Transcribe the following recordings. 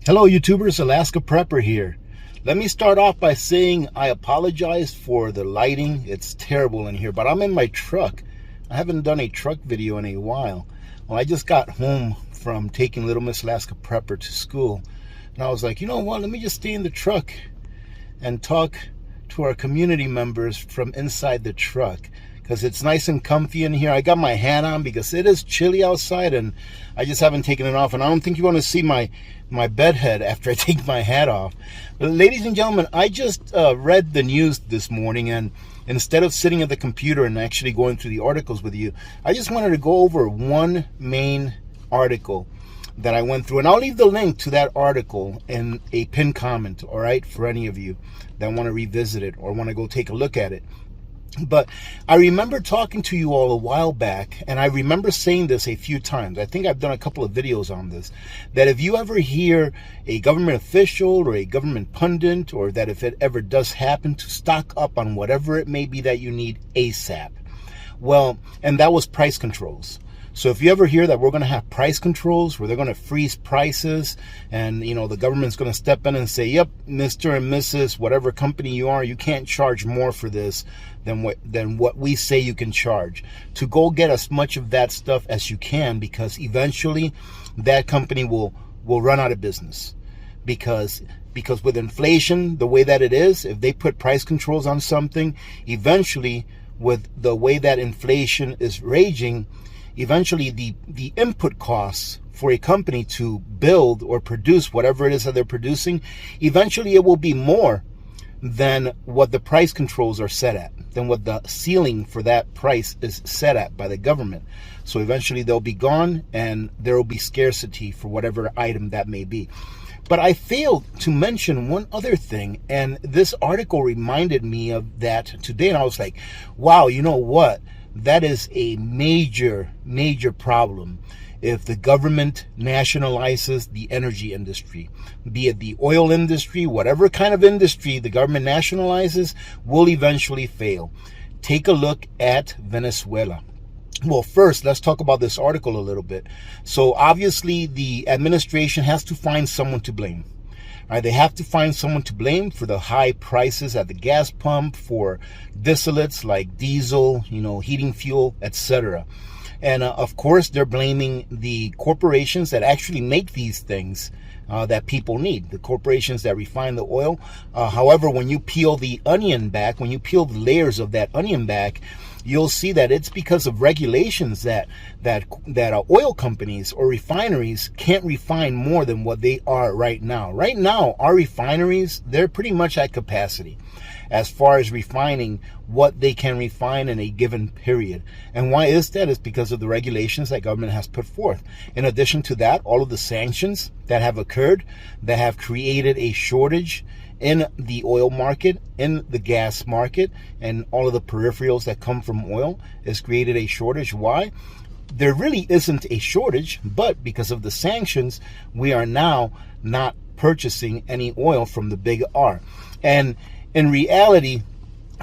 Hello YouTubers, Alaska Prepper here. Let me start off by saying I apologize for the lighting. It's terrible in here, but I'm in my truck. I haven't done a truck video in a while. Well, I just got home from taking little Miss Alaska Prepper to school, and I was like, you know what, let me just stay in the truck and talk to our community members from inside the truck, because it's nice and comfy in here. I got my hat on because it is chilly outside and I just haven't taken it off, and I don't think you want to see my bed head after I take my hat off. But ladies and gentlemen, I just read the news this morning, and instead of sitting at the computer and actually going through the articles with you, I just wanted to go over one main article that I went through, and I'll leave the link to that article in a pinned comment, all right, for any of you that want to revisit it or want to go take a look at it. But I remember talking to you all a while back, and I remember saying this a few times. I think I've done a couple of videos on this, that if you ever hear a government official or a government pundit, or that if it ever does happen, to stock up on whatever it may be that you need ASAP. Well, and that was price controls. So if you ever hear that we're going to have price controls where they're going to freeze prices, and you know the government's going to step in and say, yep, Mr. and Mrs. whatever company you are, you can't charge more for this than what we say you can charge, to go get as much of that stuff as you can, because eventually that company will run out of business. Because with inflation the way that it is, if they put price controls on something, eventually with the way that inflation is raging, eventually the input costs for a company to build or produce whatever it is that they're producing, eventually it will be more than what the price controls are set at, than what the ceiling for that price is set at by the government. So eventually they'll be gone, and there will be scarcity for whatever item that may be. But I failed to mention one other thing, and this article reminded me of that today, and I was like, wow, you know what? That is a major, major problem if the government nationalizes the energy industry. Be it the oil industry, whatever kind of industry the government nationalizes will eventually fail. Take a look at Venezuela. Well, first, let's talk about this article a little bit. So obviously the administration has to find someone to blame. Right, they have to find someone to blame for the high prices at the gas pump, for distillates like diesel, heating fuel, etc. And of course, they're blaming the corporations that actually make these things that people need, the corporations that refine the oil. However, when you peel the onion back, when you peel the layers of that onion back, you'll see that it's because of regulations that oil companies or refineries can't refine more than what they are right now. Right now, our refineries, they're pretty much at capacity as far as refining what they can refine in a given period. And why is that? It's because of the regulations that government has put forth. In addition to that, all of the sanctions that have occurred, that have created a shortage in the oil market, in the gas market, and all of the peripherals that come from oil, has created a shortage. Why? There really isn't a shortage, but because of the sanctions, we are now not purchasing any oil from the Big R. And in reality,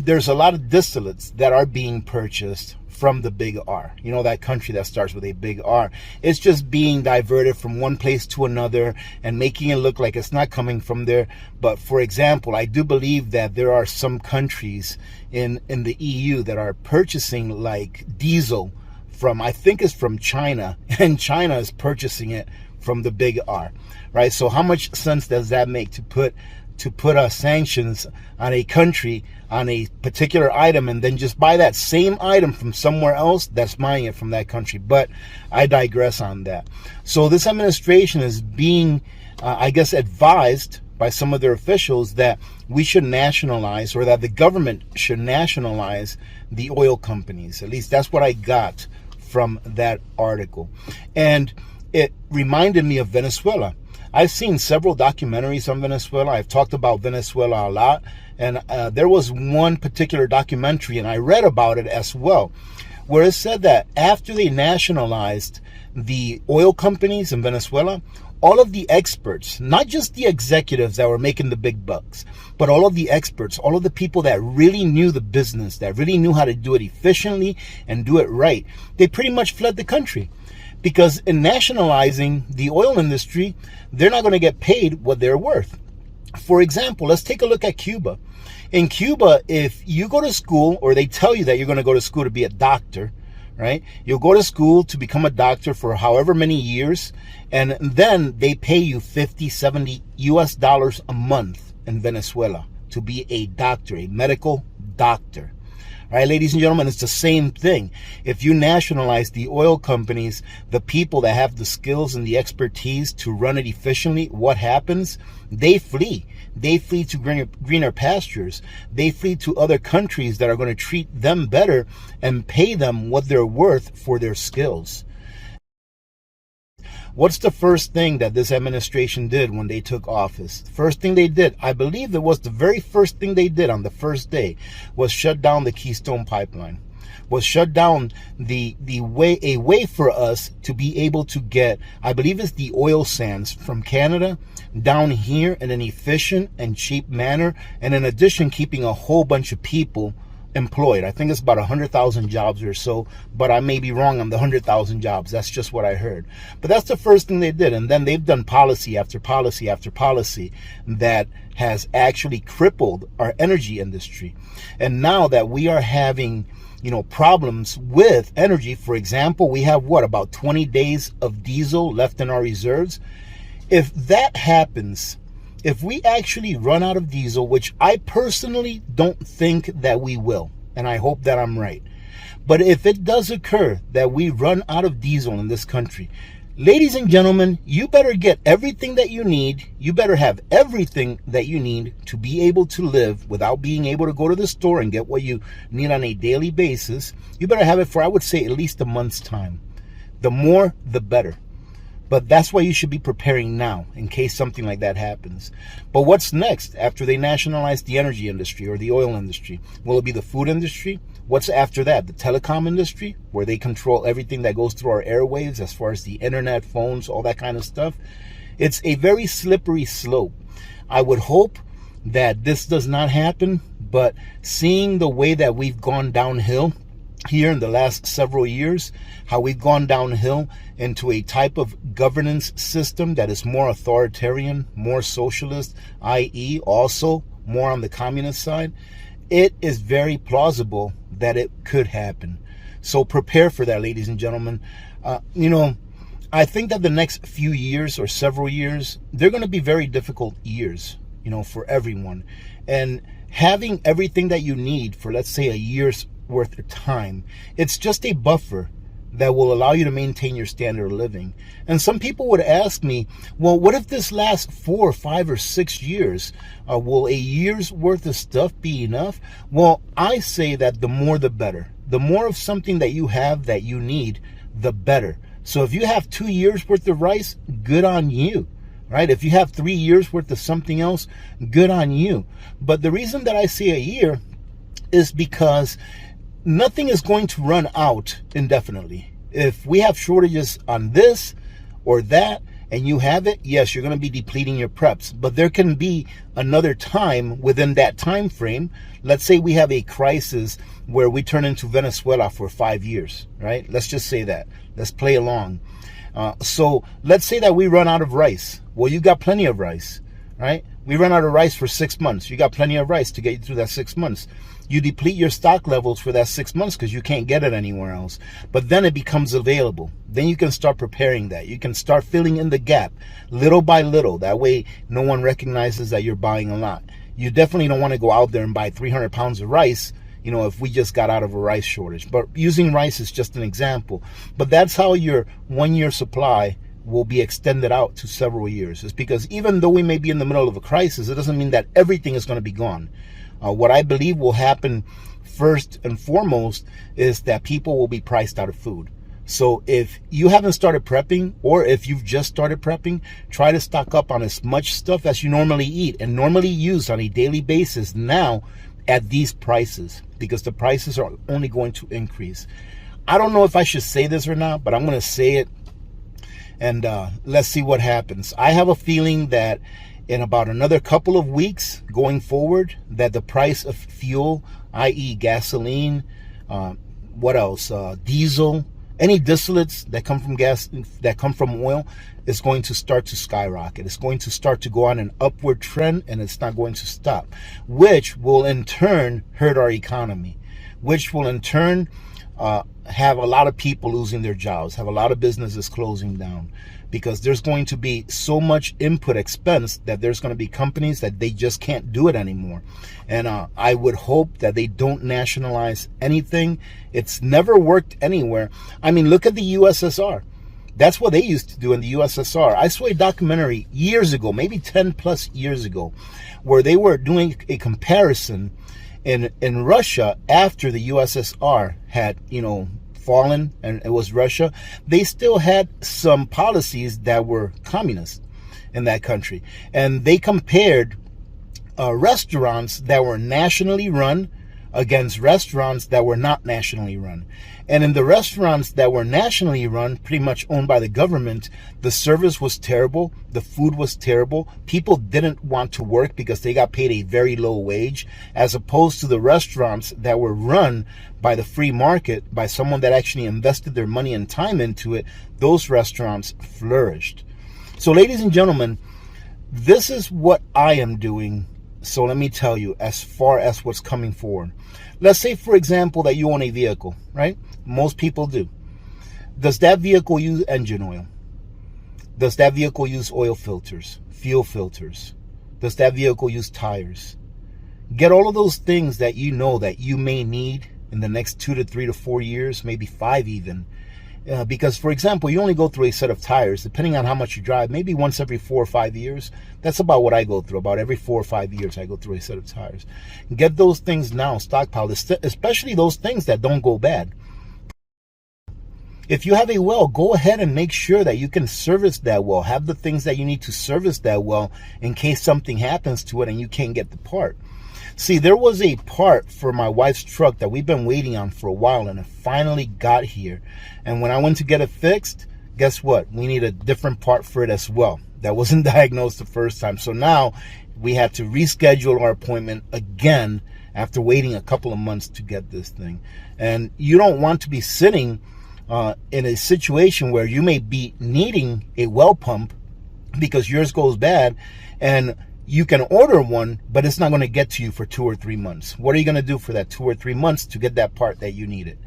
there's a lot of distillates that are being purchased from the Big R. You know, that country that starts with a Big R. It's just being diverted from one place to another and making it look like it's not coming from there. But for example, I do believe that there are some countries in the EU that are purchasing like diesel from, I think it's from China, and China is purchasing it from the Big R, right? So how much sense does that make to put sanctions on a country, on a particular item, and then just buy that same item from somewhere else that's buying it from that country? But I digress on that. So this administration is being, I guess, advised by some of their officials that we should nationalize, or that the government should nationalize the oil companies. At least that's what I got from that article. And it reminded me of Venezuela. I've seen several documentaries on Venezuela. I've talked about Venezuela a lot. And there was one particular documentary, and I read about it as well, where it said that after they nationalized the oil companies in Venezuela, all of the experts, not just the executives that were making the big bucks, but all of the experts, all of the people that really knew the business, that really knew how to do it efficiently and do it right, they pretty much fled the country. Because in nationalizing the oil industry, they're not going to get paid what they're worth. For example, let's take a look at Cuba. In Cuba, if you go to school, or they tell you that you're going to go to school to be a doctor, right? You'll go to school to become a doctor for however many years, and then they pay you 50, 70 US dollars a month in Venezuela to be a doctor, a medical doctor. All right, ladies and gentlemen, it's the same thing. If you nationalize the oil companies, the people that have the skills and the expertise to run it efficiently, what happens? They flee. They flee to greener pastures. They flee to other countries that are going to treat them better and pay them what they're worth for their skills. What's the first thing that this administration did when they took office? The first thing they did, I believe it was the very first thing they did on the first day, was shut down the Keystone Pipeline. Was shut down a way for us to be able to get, I believe it's the oil sands from Canada down here in an efficient and cheap manner, and in addition keeping a whole bunch of people employed. I think it's about 100,000 jobs or so, but I may be wrong on the 100,000 jobs. That's just what I heard. But that's the first thing they did. And then they've done policy after policy after policy that has actually crippled our energy industry. And now that we are having, problems with energy, for example, we have about 20 days of diesel left in our reserves. If that happens, if we actually run out of diesel, which I personally don't think that we will, and I hope that I'm right, but if it does occur that we run out of diesel in this country, ladies and gentlemen, you better get everything that you need. You better have everything that you need to be able to live without being able to go to the store and get what you need on a daily basis. You better have it for, I would say, at least a month's time. The more, the better. But that's why you should be preparing now in case something like that happens. But what's next after they nationalize the energy industry or the oil industry? Will it be the food industry? What's after that? The telecom industry, where they control everything that goes through our airwaves as far as the internet, phones, all that kind of stuff. It's a very slippery slope. I would hope that this does not happen, but seeing the way that we've gone downhill here in the last several years, how we've gone downhill into a type of governance system that is more authoritarian, more socialist, i.e. also more on the communist side, it is very plausible that it could happen. So prepare for that, ladies and gentlemen. I think that the next few years or several years, they're going to be very difficult years, for everyone. And having everything that you need for, let's say, a year's worth of time, it's just a buffer that will allow you to maintain your standard of living. And some people would ask me, well, what if this lasts 4, 5, or 6 years? Will a year's worth of stuff be enough? Well, I say that the more the better. The more of something that you have that you need, the better. So if you have 2 years worth of rice, good on you. Right? If you have 3 years worth of something else, good on you. But the reason that I say a year is because nothing is going to run out indefinitely. If we have shortages on this or that, and you have it, yes, you're going to be depleting your preps. But there can be another time within that time frame. Let's say we have a crisis where we turn into Venezuela for 5 years, right? Let's just say that. Let's play along. So let's say that we run out of rice. Well, you got plenty of rice, right? We run out of rice for 6 months. You got plenty of rice to get you through that 6 months. You deplete your stock levels for that 6 months because you can't get it anywhere else. But then it becomes available. Then you can start preparing that. You can start filling in the gap little by little. That way no one recognizes that you're buying a lot. You definitely don't want to go out there and buy 300 pounds of rice, if we just got out of a rice shortage. But using rice is just an example. But that's how your 1 year supply will be extended out to several years. It's because even though we may be in the middle of a crisis, it doesn't mean that everything is going to be gone. What I believe will happen first and foremost is that people will be priced out of food. So if you haven't started prepping, or if you've just started prepping, try to stock up on as much stuff as you normally eat and normally use on a daily basis now at these prices, because the prices are only going to increase. I don't know if I should say this or not, but I'm going to say it, and let's see what happens. I have a feeling that in about another couple of weeks going forward, that the price of fuel, i.e. gasoline, diesel, Any distillates that come from gas, that come from oil, is going to start to skyrocket. It's going to start to go on an upward trend, and it's not going to stop, which will in turn hurt our economy, which will in turn have a lot of people losing their jobs, have a lot of businesses closing down, because there's going to be so much input expense that there's going to be companies that they just can't do it anymore. And I would hope that they don't nationalize anything. It's never worked anywhere. I mean, look at the USSR. That's what they used to do in the USSR. I saw a documentary years ago, maybe 10 plus years ago, where they were doing a comparison in Russia after the USSR had, fallen, and it was Russia. They still had some policies that were communist in that country. And they compared restaurants that were nationally run against restaurants that were not nationally run. And in the restaurants that were nationally run, pretty much owned by the government, the service was terrible, the food was terrible, people didn't want to work because they got paid a very low wage, as opposed to the restaurants that were run by the free market, by someone that actually invested their money and time into it. Those restaurants flourished. So ladies and gentlemen, this is what I am doing. So let me tell you, as far as what's coming forward. Let's say, for example, that you own a vehicle, right? Most people do. Does that vehicle use engine oil? Does that vehicle use oil filters, fuel filters? Does that vehicle use tires? Get all of those things that you know that you may need in the next 2 to 3 to 4 years, maybe 5 even. Because, for example, you only go through a set of tires, depending on how much you drive, maybe once every 4 or 5 years. That's about what I go through. About every 4 or 5 years, I go through a set of tires. Get those things now, stockpile, especially those things that don't go bad. If you have a well, go ahead and make sure that you can service that well. Have the things that you need to service that well in case something happens to it and you can't get the part. See, there was a part for my wife's truck that we've been waiting on for a while, and it finally got here. And when I went to get it fixed, guess what? We need a different part for it as well. That wasn't diagnosed the first time. So now we had to reschedule our appointment again after waiting a couple of months to get this thing. And you don't want to be sitting in a situation where you may be needing a well pump because yours goes bad, and you can order one, but it's not going to get to you for 2 or 3 months. What are you going to do for that 2 or 3 months to get that part that you needed?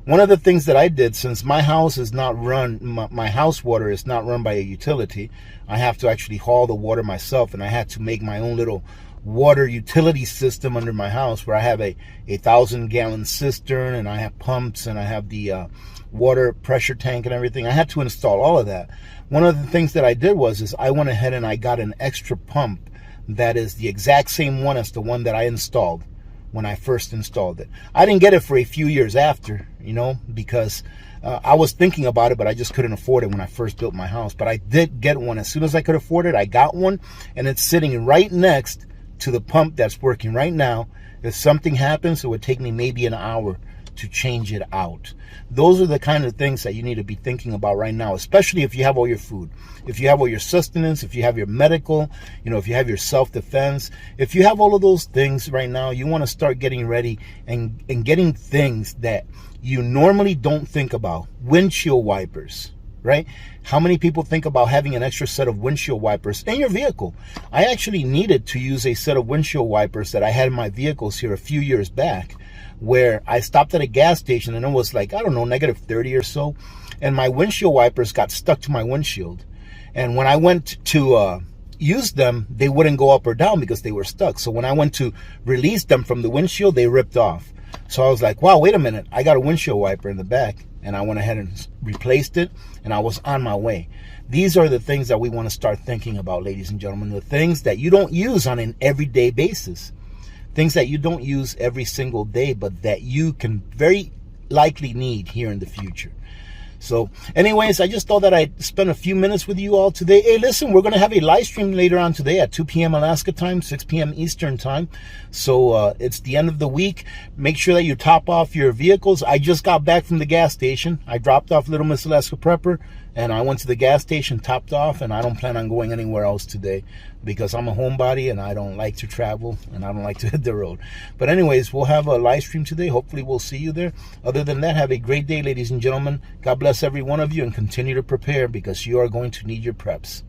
One of the things that I did, since my house is not run, my house water is not run by a utility, I have to actually haul the water myself, and I had to make my own little water utility system under my house where I have a 1,000-gallon cistern, and I have pumps, and I have the water pressure tank and everything. I had to install all of that. One of the things that I did is I went ahead and I got an extra pump that is the exact same one as the one that I installed when I first installed it. I didn't get it for a few years after, because I was thinking about it, but I just couldn't afford it when I first built my house. But I did get one. As soon as I could afford it, I got one, and it's sitting right next to the pump that's working right now. If something happens, it would take me maybe an hour to change it out. Those are the kind of things that you need to be thinking about right now, especially if you have all your food, if you have all your sustenance, if you have your medical, if you have your self-defense, if you have all of those things right now, you want to start getting ready and getting things that you normally don't think about. Windshield wipers, right? How many people think about having an extra set of windshield wipers in your vehicle? I actually needed to use a set of windshield wipers that I had in my vehicles here a few years back, where I stopped at a gas station and it was like, I don't know, -30 or so. And my windshield wipers got stuck to my windshield. And when I went to use them, they wouldn't go up or down because they were stuck. So when I went to release them from the windshield, they ripped off. So I was like, wow, wait a minute. I got a windshield wiper in the back. And I went ahead and replaced it, and I was on my way. These are the things that we want to start thinking about, ladies and gentlemen. The things that you don't use on an everyday basis. Things that you don't use every single day, but that you can very likely need here in the future. So anyways, I just thought that I'd spend a few minutes with you all today. Hey, listen, we're going to have a live stream later on today at 2 p.m. Alaska time, 6 p.m. Eastern time. So it's the end of the week. Make sure that you top off your vehicles. I just got back from the gas station. I dropped off Little Miss Alaska Prepper, and I went to the gas station, topped off, and I don't plan on going anywhere else today because I'm a homebody and I don't like to travel and I don't like to hit the road. But anyways, we'll have a live stream today. Hopefully we'll see you there. Other than that, have a great day, ladies and gentlemen. God bless every one of you, and continue to prepare because you are going to need your preps.